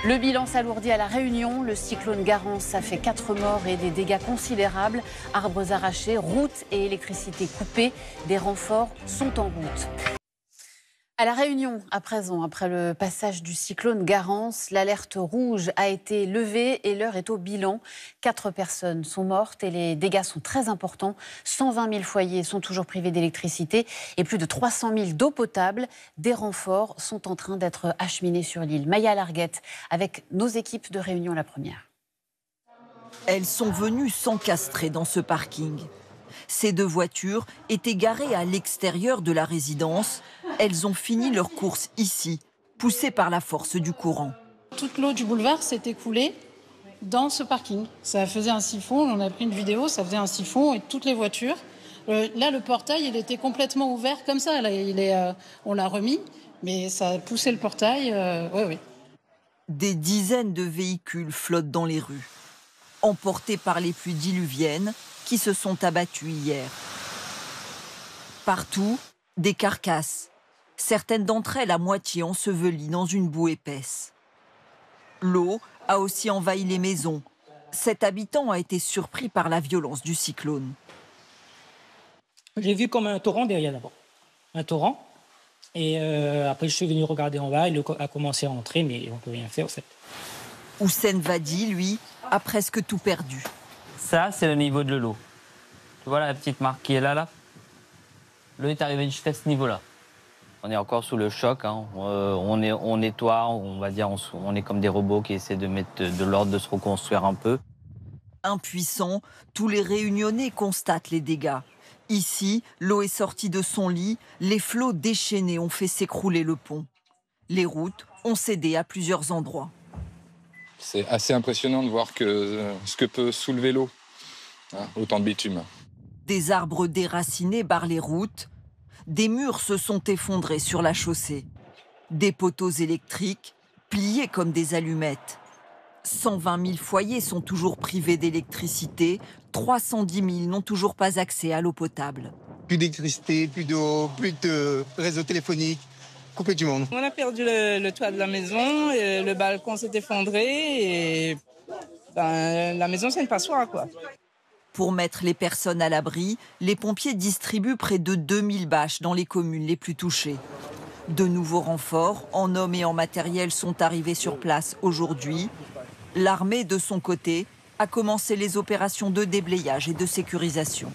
Le bilan s'alourdit à La Réunion. Le cyclone Garance a fait 4 morts et des dégâts considérables. Arbres arrachés, routes et électricité coupées. Des renforts sont en route. À La Réunion, à présent, après le passage du cyclone Garance, l'alerte rouge a été levée et l'heure est au bilan. 4 personnes sont mortes et les dégâts sont très importants. 120 000 foyers sont toujours privés d'électricité et plus de 300 000 d'eau potable. Des renforts sont en train d'être acheminés sur l'île. Maya Larguette avec nos équipes de Réunion la première. Elles sont venues s'encastrer dans ce parking. Ces 2 voitures étaient garées à l'extérieur de la résidence. Elles ont fini leur course ici, poussées par la force du courant. Toute l'eau du boulevard s'est écoulée dans ce parking. Ça faisait un siphon, on a pris une vidéo, ça faisait un siphon et toutes les voitures. Là, le portail, il était complètement ouvert comme ça. Là, on l'a remis, mais ça a poussé le portail. Oui. Des dizaines de véhicules flottent dans les rues, emportés par les pluies diluviennes qui se sont abattues hier. Partout, des carcasses, certaines d'entre elles à moitié ensevelies dans une boue épaisse. L'eau a aussi envahi les maisons. Cet habitant a été surpris par la violence du cyclone. J'ai vu comme un torrent derrière d'abord. Un torrent. Et après, je suis venu regarder en bas. Il a commencé à entrer, mais on ne peut rien faire en fait. Houssen Vadi, lui, a presque tout perdu. Ça, c'est le niveau de l'eau. Tu vois la petite marque qui est là L'eau est arrivée jusqu'à ce niveau-là. On est encore sous le choc. On nettoie, on va dire, on est comme des robots qui essaient de mettre de l'ordre, de se reconstruire un peu. Impuissants, tous les Réunionnais constatent les dégâts. Ici, l'eau est sortie de son lit, les flots déchaînés ont fait s'écrouler le pont. Les routes ont cédé à plusieurs endroits. C'est assez impressionnant de voir ce que peut soulever l'eau, autant de bitume. Des arbres déracinés barrent les routes, des murs se sont effondrés sur la chaussée, des poteaux électriques pliés comme des allumettes. 120 000 foyers sont toujours privés d'électricité, 310 000 n'ont toujours pas accès à l'eau potable. Plus d'électricité, plus d'eau, plus de réseau téléphonique, coupé du monde. On a perdu le toit de la maison, et le balcon s'est effondré et la maison c'est une passoire quoi. Pour mettre les personnes à l'abri, les pompiers distribuent près de 2000 bâches dans les communes les plus touchées. De nouveaux renforts, en hommes et en matériel, sont arrivés sur place aujourd'hui. L'armée, de son côté, a commencé les opérations de déblayage et de sécurisation.